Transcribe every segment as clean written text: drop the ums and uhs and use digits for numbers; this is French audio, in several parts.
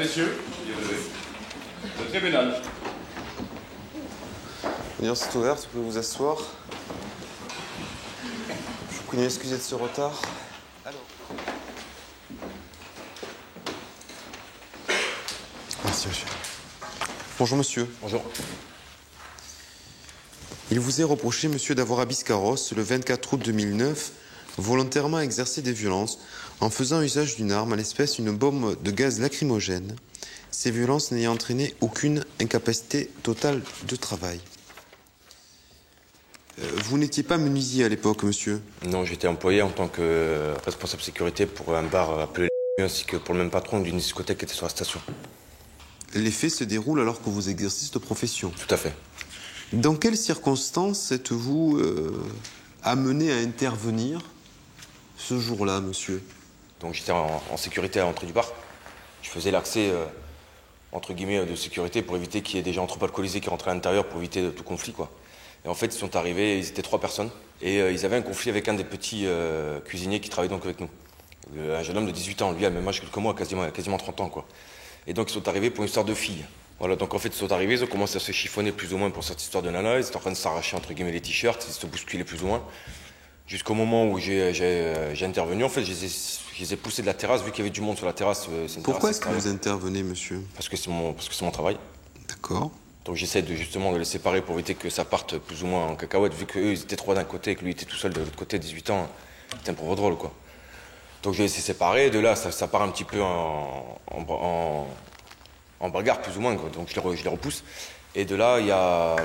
messieurs, le tribunal. L'audience est ouverte, vous pouvez vous asseoir. Je vous prie de m'excuser de ce retard. Alors. Merci, monsieur. Bonjour, monsieur. Bonjour. Il vous est reproché, monsieur, d'avoir à Biscarrosse, le 24 août 2009, volontairement exercé des violences en faisant usage d'une arme, à l'espèce une bombe de gaz lacrymogène. Ces violences n'ayant entraîné aucune incapacité totale de travail. Vous n'étiez pas menuisier à l'époque, monsieur? Non, j'étais employé en tant que responsable sécurité pour un bar appelé ainsi que pour le même patron d'une discothèque qui était sur la station. Les faits se déroulent alors que vous exercez cette profession? Tout à fait. Dans quelles circonstances êtes-vous amené à intervenir ce jour-là, monsieur? Donc j'étais en sécurité à l'entrée du bar. Je faisais l'accès, entre guillemets, de sécurité pour éviter qu'il y ait des gens trop alcoolisés qui rentraient à l'intérieur pour éviter tout conflit, quoi. Et en fait, ils sont arrivés, ils étaient 3 personnes, et ils avaient un conflit avec un des petits cuisiniers qui travaillait donc avec nous. Un jeune homme de 18 ans, lui, à même âge que moi, quasiment 30 ans, quoi. Et donc ils sont arrivés pour une histoire de fille. Voilà, donc en fait, ils sont arrivés, ils ont commencé à se chiffonner plus ou moins pour cette histoire de nana, ils étaient en train de s'arracher, entre guillemets, les t-shirts, ils se bousculaient plus ou moins. Jusqu'au moment où j'ai intervenu, en fait, je les ai poussés de la terrasse, vu qu'il y avait du monde sur la terrasse. Pourquoi est-ce que vous intervenez, monsieur? Parce que c'est mon travail. D'accord. Donc j'essaie justement de les séparer pour éviter que ça parte plus ou moins en cacahuète, vu qu'eux, ils étaient 3 d'un côté et que lui était tout seul de l'autre côté, 18 ans. C'était un peu drôle, quoi. Donc je les ai laissés séparer, de là, ça part un petit peu en bagarre, plus ou moins, quoi. Donc je les repousse. Et de là, il y a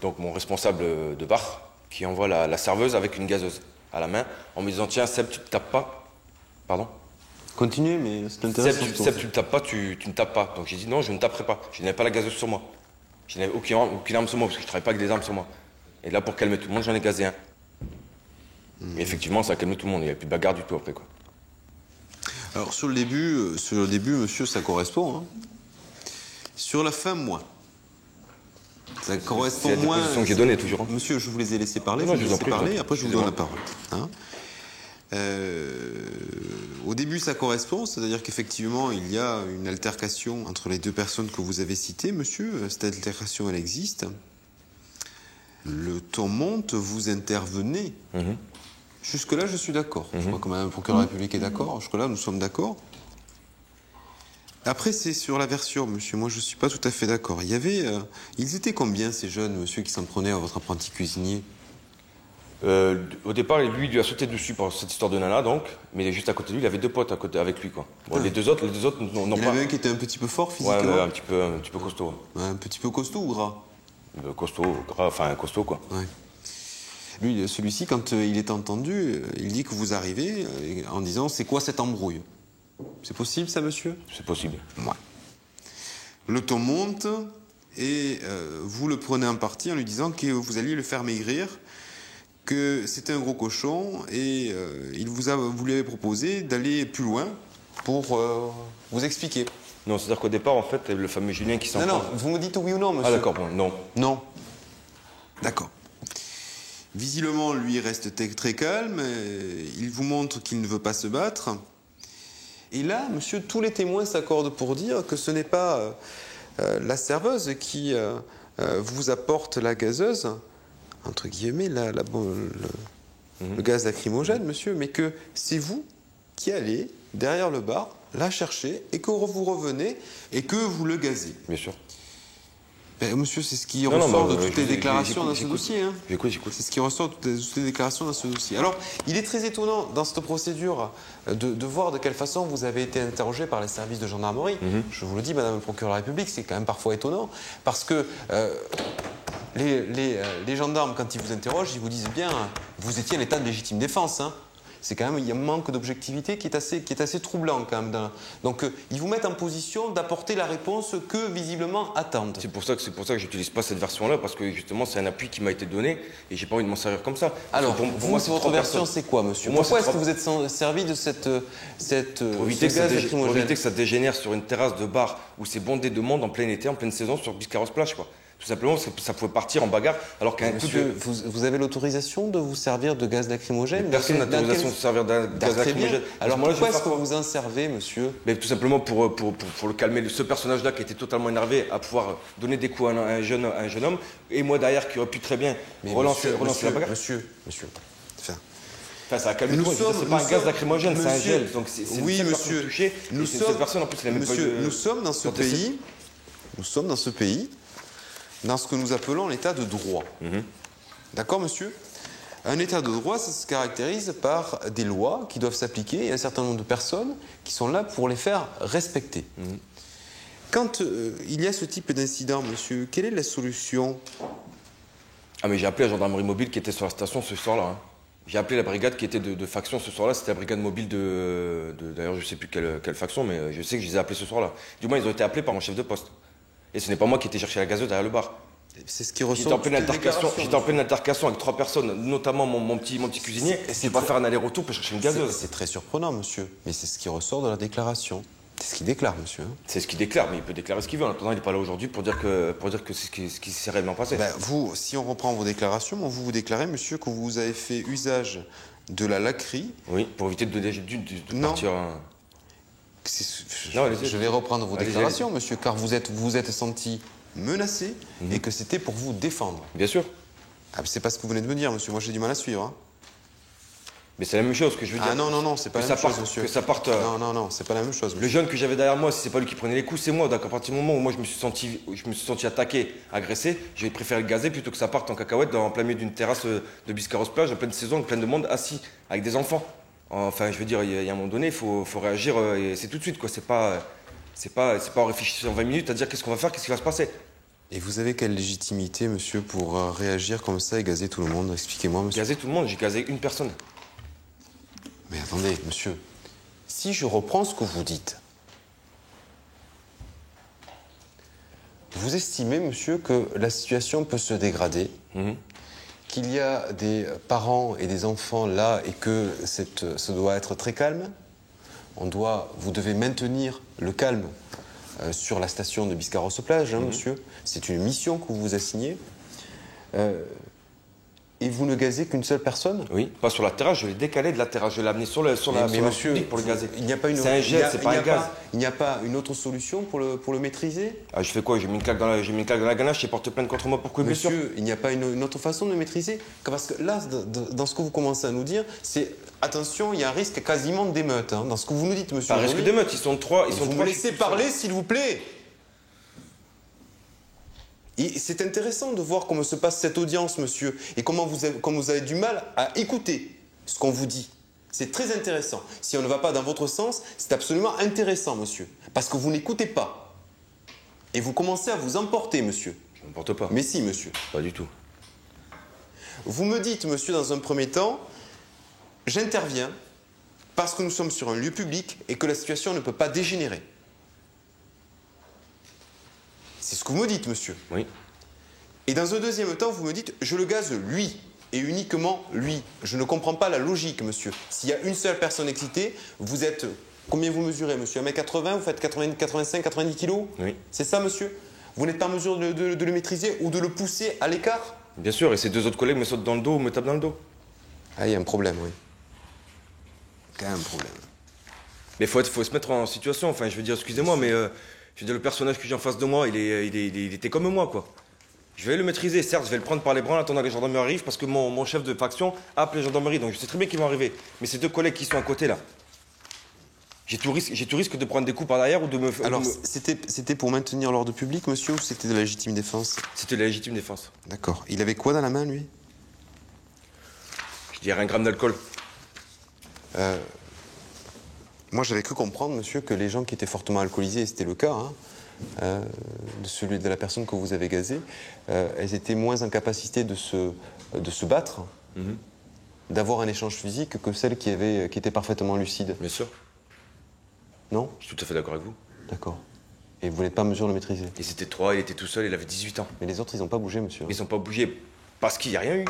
donc mon responsable de bar qui envoie la serveuse avec une gazeuse à la main en me disant: tiens, Seb, tu te tapes pas. Pardon? Continuez, mais c'est intéressant. Seb, tu ne tapes pas, tu ne tapes pas. Donc j'ai dit non, je ne taperai pas. Je n'avais pas la gazeuse sur moi. Je n'avais aucune arme sur moi parce que je ne travaille pas avec des armes sur moi. Et là, pour calmer tout le monde, j'en ai gazé un. Et effectivement, ça a calmé tout le monde. Il n'y avait plus de bagarre du tout après, quoi. Alors sur le début, monsieur, ça correspond. Hein. Sur la fin, moins. Ça correspond c'est moins. C'est la disposition que j'ai donnée toujours. Hein. Monsieur, je vous les ai laissés parler. Non, vous je les vous en laissez prie, parler. toi. Après, je vous donne la parole. Hein. Au début, ça correspond, c'est-à-dire qu'effectivement, il y a une altercation entre les 2 personnes que vous avez citées, monsieur. Cette altercation, elle existe. Le ton monte, vous intervenez. Jusque-là, je suis d'accord. Je crois que Mme le procureur de la République est d'accord. Jusque-là, nous sommes d'accord. Après, c'est sur la version, monsieur. Moi, je ne suis pas tout à fait d'accord. Ils étaient combien, ces jeunes, monsieur, qui s'en prenaient à votre apprenti cuisinier? Au départ, lui, il lui a sauté dessus pour cette histoire de nana, donc. Mais juste à côté de lui, il avait 2 potes à côté avec lui, quoi. Bon, les deux autres n'ont pas. Il y en avait un qui était un petit peu fort physiquement. Ouais, un petit peu costaud. Ouais, un petit peu costaud ou gras? Costaud, gras, enfin costaud, quoi. Ouais. Lui, celui-ci, quand il est entendu, il dit que vous arrivez en disant: c'est quoi cette embrouille? C'est possible, ça, monsieur? C'est possible. Ouais. Le ton monte et vous le prenez en partie en lui disant que vous alliez le faire maigrir, que c'était un gros cochon et vous lui avez proposé d'aller plus loin pour vous expliquer. Non, c'est-à-dire qu'au départ, en fait, le fameux Julien qui s'en Non, prend. non, vous me dites oui ou non, monsieur. Ah d'accord, bon, non. Non. D'accord. Visiblement, lui reste très calme. Il vous montre qu'il ne veut pas se battre. Et là, monsieur, tous les témoins s'accordent pour dire que ce n'est pas la serveuse qui vous apporte la gazeuse, entre guillemets, le gaz lacrymogène, monsieur, mais que c'est vous qui allez derrière le bar la chercher et que vous revenez et que vous le gazez. Bien sûr. Ben, monsieur, c'est ce qui ressort de toutes les déclarations dans ce dossier. Hein. J'écoute. C'est ce qui ressort de toutes les déclarations dans ce dossier. Alors, il est très étonnant dans cette procédure de voir de quelle façon vous avez été interrogé par les services de gendarmerie. Je vous le dis, Madame le procureur de la République, c'est quand même parfois étonnant parce que les gendarmes, quand ils vous interrogent, ils vous disent bien, vous étiez en état de légitime défense. Hein. C'est quand même, il y a un manque d'objectivité qui est assez troublant quand même. Donc, ils vous mettent en position d'apporter la réponse que visiblement attendent. C'est pour ça que j'utilise pas cette version-là, parce que justement, c'est un appui qui m'a été donné et j'ai pas envie de m'en servir comme ça. Alors, pour moi, c'est votre version, c'est quoi, monsieur? Pourquoi est-ce que vous êtes servi de cette pour éviter que ça dégénère sur une terrasse de bar où c'est bondé de monde en plein été, en pleine saison, sur Biscarrosse plage, quoi. Tout simplement parce que ça pouvait partir en bagarre, alors qu'un coup Monsieur, de... vous avez l'autorisation de vous servir de gaz lacrymogène? Personne n'a l'autorisation de se servir d'un gaz Très bien. lacrymogène. Alors Moi, pourquoi est-ce que vous vous en servez, monsieur? Mais tout simplement pour le calmer, ce personnage-là qui était totalement énervé à pouvoir donner des coups à un jeune homme, et moi derrière qui aurait pu très bien relancer la bagarre. Monsieur. Enfin, ça a calmé tout le monde. C'est pas un gaz lacrymogène, c'est un gel. Donc c'est oui, une seule monsieur. personne touchée. Nous C'est sommes, cette personne en plus, elle a même monsieur, pas eu de... nous sommes dans ce d'antécédents. pays. Nous sommes dans ce pays, dans ce que nous appelons l'état de droit. D'accord, monsieur? Un état de droit, ça se caractérise par des lois qui doivent s'appliquer et un certain nombre de personnes qui sont là pour les faire respecter. Quand il y a ce type d'incident, monsieur, quelle est la solution? Ah mais j'ai appelé la gendarmerie mobile qui était sur la station ce soir-là. Hein. J'ai appelé la brigade qui était de faction ce soir-là. C'était la brigade mobile d'ailleurs, je sais plus quelle faction, mais je sais que je les ai appelés ce soir-là. Du moins, ils ont été appelés par mon chef de poste. Et ce n'est pas moi qui étais chercher la gazeuse derrière le bar. C'est ce qui ressort. J'étais en pleine altercation avec 3 personnes, notamment mon petit cuisinier. C'est pas faire un aller-retour pour chercher une gazeuse. C'est très surprenant, monsieur. Mais c'est ce qui ressort de la déclaration. C'est ce qu'il déclare, monsieur. C'est ce qu'il déclare, mais il peut déclarer ce qu'il veut. En attendant, il n'est pas là aujourd'hui pour dire que c'est ce qui s'est réellement passé. Ben, vous, si on reprend vos déclarations, vous déclarez, monsieur, que vous avez fait usage de la laquerie. Oui, pour éviter de Non. partir... Non, allez-y. Je vais reprendre vos Allez-y, déclarations, monsieur, car vous êtes senti menacé et que c'était pour vous défendre. Bien sûr. Ah, c'est pas ce que vous venez de me dire, monsieur. Moi, j'ai du mal à suivre. Hein. Mais c'est la même chose que je veux dire. Ah non, c'est pas la même chose, monsieur. Que ça parte... Non, c'est pas la même chose, monsieur. Le jeune que j'avais derrière moi, si c'est pas lui qui prenait les coups, c'est moi. Donc à partir du moment où moi je me suis senti attaqué, agressé, j'ai préféré le gazer plutôt que ça parte en cacahuète en plein milieu d'une terrasse de Biscarrosse plage, en pleine saison, avec plein de monde assis, avec des enfants. Enfin, je veux dire, il y a un moment donné, il faut réagir et c'est tout de suite, quoi. C'est pas en réfléchissant 20 minutes à dire qu'est-ce qu'on va faire, qu'est-ce qui va se passer. Et vous avez quelle légitimité, monsieur, pour réagir comme ça et gazer tout le monde? Expliquez-moi, monsieur. Gazer tout le monde, j'ai gazé une personne. Mais attendez, monsieur, si je reprends ce que vous dites, vous estimez, monsieur, que la situation peut se dégrader, qu'il y a des parents et des enfants là et que ce doit être très calme? Vous devez maintenir le calme sur la station de Biscarrosse-Plage, monsieur. C'est une mission que vous vous assignez. Et vous ne gazez qu'une seule personne? Oui, pas sur la terrasse, je l'ai décalé de la terrasse, je l'ai amené sur la monsieur, public pour le gazer. Il n'y a pas une c'est un gel, c'est pas un gaz. Il n'y a pas une autre solution pour le maîtriser? Ah, je fais quoi? J'ai mis une claque dans la ganache et porte plainte contre moi pour quoi, bien sûr? Monsieur, il n'y a pas une autre façon de le maîtriser? Parce que là, dans ce que vous commencez à nous dire, c'est attention, il y a un risque quasiment d'émeute. Hein, dans ce que vous nous dites, monsieur. Pas un risque d'émeute, ils sont trois. Vous me laissez parler, s'il vous plaît. Et c'est intéressant de voir comment se passe cette audience, monsieur, et comment vous avez du mal à écouter ce qu'on vous dit. C'est très intéressant. Si on ne va pas dans votre sens, c'est absolument intéressant, monsieur. Parce que vous n'écoutez pas. Et vous commencez à vous emporter, monsieur. Je ne m'emporte pas. Mais si, monsieur. Pas du tout. Vous me dites, monsieur, dans un premier temps, j'interviens parce que nous sommes sur un lieu public et que la situation ne peut pas dégénérer. C'est ce que vous me dites, monsieur. Oui. Et dans un deuxième temps, vous me dites, je le gaze lui, et uniquement lui. Je ne comprends pas la logique, monsieur. S'il y a une seule personne excitée, vous êtes... Combien vous mesurez, monsieur? 1m80, vous faites 85, 90 kilos? Oui. C'est ça, monsieur? Vous n'êtes pas en mesure de le maîtriser ou de le pousser à l'écart? Bien sûr, et ces 2 autres collègues me sautent dans le dos ou me tapent dans le dos. Ah, il y a un problème, oui. Quand même un problème. Mais faut se mettre en situation, enfin, je veux dire, excusez-moi, mais... je veux dire, le personnage que j'ai en face de moi, il était comme moi, quoi. Je vais le maîtriser, certes, je vais le prendre par les bras en attendant que les gendarmeries arrivent, parce que mon chef de faction a appelé les gendarmeries, donc je sais très bien qu'ils vont arriver. Mais ces 2 collègues qui sont à côté, là, j'ai tout risque de prendre des coups par derrière ou de me... Alors, c'était pour maintenir l'ordre public, monsieur, ou c'était de la légitime défense? C'était de la légitime défense. D'accord. Il avait quoi dans la main, lui? Je dirais 1 gramme d'alcool. Moi, j'avais cru comprendre, monsieur, que les gens qui étaient fortement alcoolisés, et c'était le cas, de la personne que vous avez gazée, elles étaient moins en capacité de se battre, d'avoir un échange physique que celles qui étaient parfaitement lucides. Bien sûr. Non? Je suis tout à fait d'accord avec vous. D'accord. Et vous n'êtes pas en mesure de le maîtriser? Ils étaient 3, il était tout seul, il avait 18 ans. Mais les autres, ils n'ont pas bougé, monsieur. Ils n'ont pas bougé parce qu'il n'y a rien eu.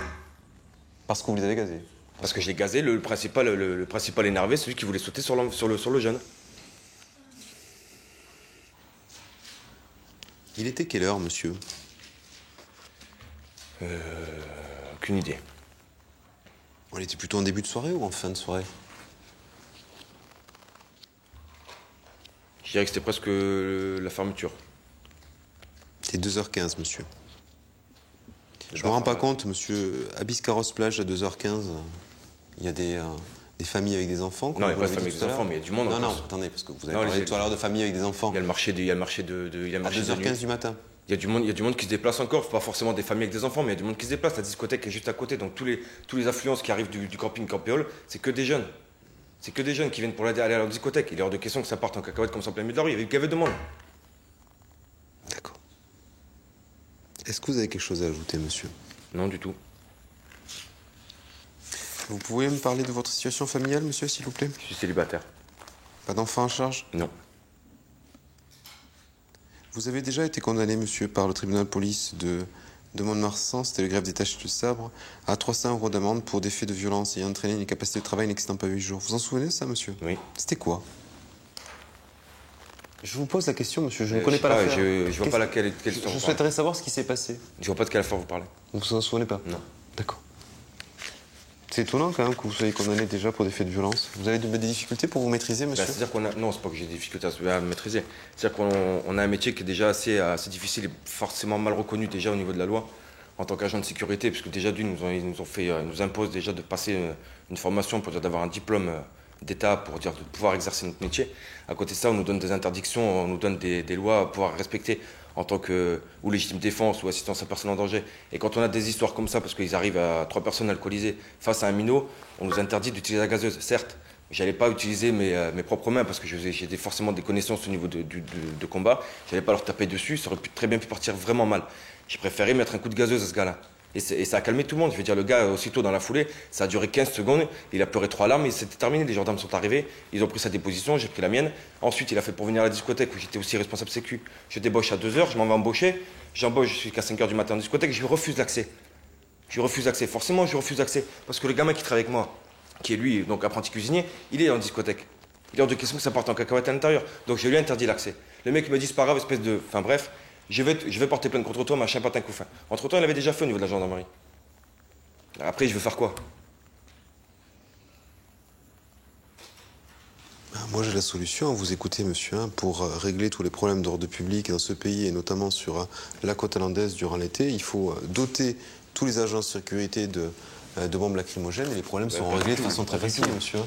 Parce que vous les avez gazés? Parce que je l'ai gazé, le principal énervé, celui qui voulait sauter sur le jeune. Il était quelle heure, monsieur? Aucune idée. Elle était plutôt en début de soirée ou en fin de soirée? Je dirais que c'était presque la fermeture. C'est 2h15, monsieur. Je me rends pas compte, monsieur, Abyss Carrosse Plage à 2h15, il y a des familles avec des enfants. Non, il n'y a pas de famille avec des enfants, mais il y a du monde. Non, en non, plus. attendez, parce que vous avez parlé tout à l'heure de famille avec des enfants. Il y a le marché de À 2h15 du matin. Il y a du monde qui se déplace encore, pas forcément des familles avec des enfants, mais il y a du monde qui se déplace. La discothèque est juste à côté, donc tous les affluences qui arrivent du camping Campéole, c'est que des jeunes. C'est que des jeunes qui viennent pour aller à la discothèque. Il est hors de question que ça parte en cacahuète comme ça en plein milieu de la rue. Il y avait de monde. D'accord. Est-ce que vous avez quelque chose à ajouter, monsieur? Non, du tout. Vous pouvez me parler de votre situation familiale, monsieur, s'il vous plaît? Je suis célibataire. Pas d'enfant à charge? Non. Vous avez déjà été condamné, monsieur, par le tribunal de police de Mont-de-Marsan, c'était le greffe des taches de sabre, à 300 € d'amende pour des faits de violence ayant entraîné une incapacité de travail n'excédant pas 8 jours. Vous en souvenez de ça, monsieur? Oui. C'était quoi? Je vous pose la question, monsieur, je ne connais pas l'affaire. Je vois pas laquelle Je souhaiterais savoir ce qui s'est passé. Je vois pas de quelle affaire vous parlez. Vous vous en souvenez pas? Non. D'accord. C'est étonnant quand même que vous soyez condamné déjà pour des faits de violence. Vous avez des difficultés pour vous maîtriser, monsieur? C'est-à-dire qu'on a... Non, c'est pas que j'ai des difficultés à me maîtriser. C'est-à-dire qu'on a un métier qui est déjà assez difficile et forcément mal reconnu déjà au niveau de la loi en tant qu'agent de sécurité, puisque déjà d'une, ils nous imposent déjà de passer une formation pour dire d'avoir un diplôme d'État pour dire de pouvoir exercer notre métier. À côté de ça, on nous donne des interdictions, on nous donne des lois à pouvoir respecter en tant que ou légitime défense ou assistance à personne en danger. Et quand on a des histoires comme ça, parce qu'ils arrivent à 3 personnes alcoolisées face à un minot, on nous interdit d'utiliser la gazeuse. Certes, j'allais pas utiliser mes propres mains parce que j'ai forcément des connaissances au niveau de combat. J'allais pas leur taper dessus, ça aurait très bien pu partir vraiment mal. J'ai préféré mettre un coup de gazeuse à ce gars-là. Et ça a calmé tout le monde. Je veux dire, le gars, aussitôt dans la foulée, ça a duré 15 secondes. Il a pleuré 3 larmes et c'était terminé. Les gendarmes sont arrivés, ils ont pris sa déposition, j'ai pris la mienne. Ensuite, il a fait pour venir à la discothèque où j'étais aussi responsable sécu. Je débauche à 2h, je m'en vais embaucher. J'embauche jusqu'à 5h du matin en discothèque, je lui refuse l'accès. Je lui refuse l'accès. Forcément, je lui refuse l'accès. Parce que le gamin qui travaille avec moi, qui est lui, donc apprenti cuisinier, il est en discothèque. Il est hors de question que ça parte en cacahuète à l'intérieur. Donc je lui ai interdit l'accès. Le mec me dit, c'est pas grave, espèce de. Enfin bref, je vais porter plainte contre toi, machin, patin, coup fin. Entre-temps, il avait déjà fait au niveau de la gendarmerie. Après, je veux faire quoi? Moi, j'ai la solution. Vous écoutez, monsieur, pour régler tous les problèmes d'ordre public dans ce pays, et notamment sur la côte hollandaise durant l'été, il faut doter tous les agents de sécurité de bombes lacrymogènes et les problèmes seront réglés de façon très facile, monsieur.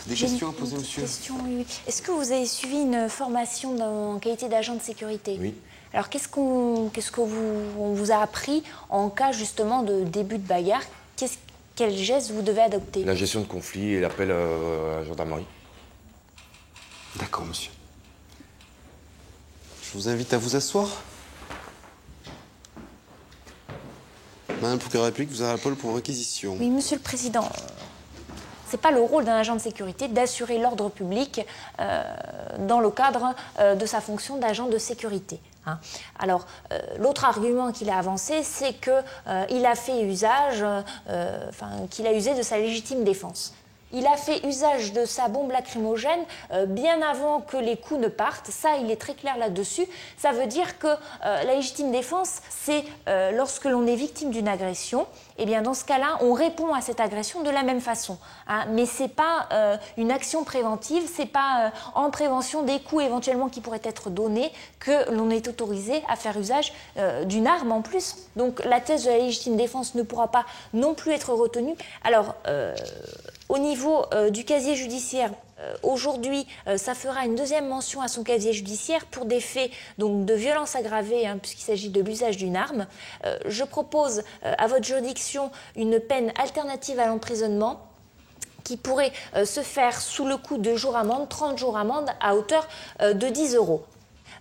Des questions à poser, monsieur? Question, oui. Est-ce que vous avez suivi une formation en qualité d'agent de sécurité? Oui. Alors, qu'est-ce qu'on vous a appris en cas justement de début de bagarre? Quel geste vous devez adopter? La gestion de conflit et l'appel à la gendarmerie. D'accord, monsieur. Je vous invite à vous asseoir. Madame le procureur de la République, vous avez la parole pour réquisition. Oui, monsieur le Président. Ce n'est pas le rôle d'un agent de sécurité d'assurer l'ordre public dans le cadre de sa fonction d'agent de sécurité. Hein. Alors, l'autre argument qu'il a avancé, c'est qu'il a fait usage, qu'il a usé de sa légitime défense. Il a fait usage de sa bombe lacrymogène bien avant que les coups ne partent. Ça, il est très clair là-dessus. Ça veut dire que la légitime défense, c'est lorsque l'on est victime d'une agression, eh bien, dans ce cas-là, on répond à cette agression de la même façon. Hein. Mais ce n'est pas une action préventive, ce n'est pas en prévention des coups éventuellement qui pourraient être donnés que l'on est autorisé à faire usage d'une arme en plus. Donc la thèse de la légitime défense ne pourra pas non plus être retenue. Alors, au niveau du casier judiciaire, aujourd'hui, ça fera une deuxième mention à son casier judiciaire pour des faits donc, de violence aggravée, hein, puisqu'il s'agit de l'usage d'une arme. Je propose à votre juridiction une peine alternative à l'emprisonnement qui pourrait se faire sous le coup de jours amende, 30 jours amende à hauteur de 10 €.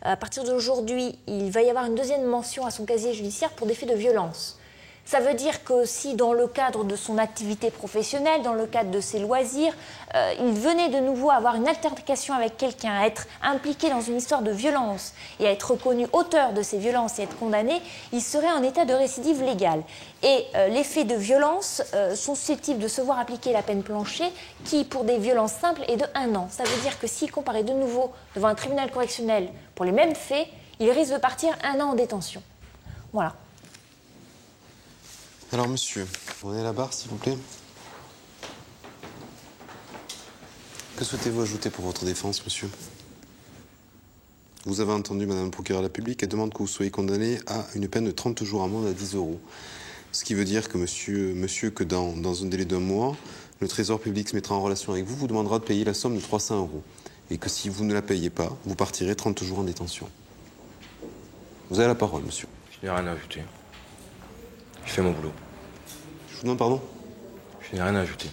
À partir d'aujourd'hui, il va y avoir une deuxième mention à son casier judiciaire pour des faits de violence. Ça veut dire que si dans le cadre de son activité professionnelle, dans le cadre de ses loisirs, il venait de nouveau avoir une altercation avec quelqu'un, à être impliqué dans une histoire de violence et à être reconnu auteur de ces violences et être condamné, il serait en état de récidive légale. Et les faits de violence sont susceptibles de se voir appliquer la peine plancher qui, pour des violences simples, est de 1 an. Ça veut dire que s'il comparaît de nouveau devant un tribunal correctionnel pour les mêmes faits, il risque de partir 1 an en détention. Voilà. Alors, monsieur, prenez la barre, s'il vous plaît. Que souhaitez-vous ajouter pour votre défense, monsieur? Vous avez entendu Madame le procureur de la République, elle demande que vous soyez condamné à une peine de 30 jours amende à 10 €. Ce qui veut dire que monsieur que dans un délai d'1 mois, le Trésor public se mettra en relation avec vous, vous demandera de payer la somme de 300 €. Et que si vous ne la payez pas, vous partirez 30 jours en détention. Vous avez la parole, monsieur. Je n'ai rien à ajouter. Je fais mon boulot. Je vous demande pardon? Je n'ai rien à ajouter.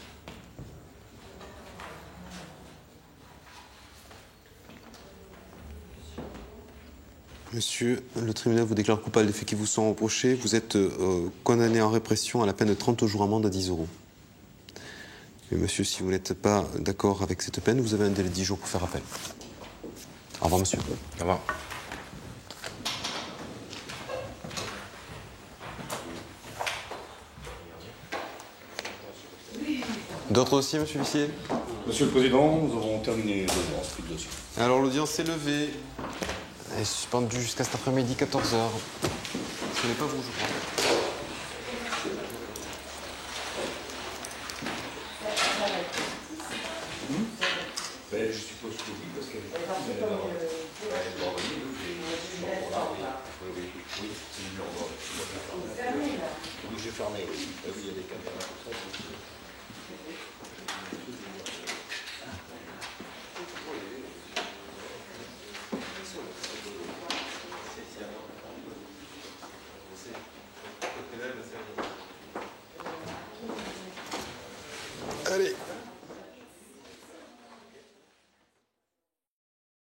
Monsieur, le tribunal vous déclare coupable des faits qui vous sont reprochés. Vous êtes condamné en répression à la peine de 30 jours amende à 10 €. Mais monsieur, si vous n'êtes pas d'accord avec cette peine, vous avez un délai de 10 jours pour faire appel. Au revoir, monsieur. Au revoir. D'autres dossiers, monsieur l'huissier? Monsieur le Président, nous avons terminé l'audience, plus de dossier. Alors, l'audience est levée. Elle est suspendue jusqu'à cet après-midi, 14 h. Ce n'est pas vous, je crois. Ben, je suppose que oui, parce qu'elle est partie. Elle doit revenir. Oui, c'est une heure. Oui, j'ai fermé. Oui, il y a des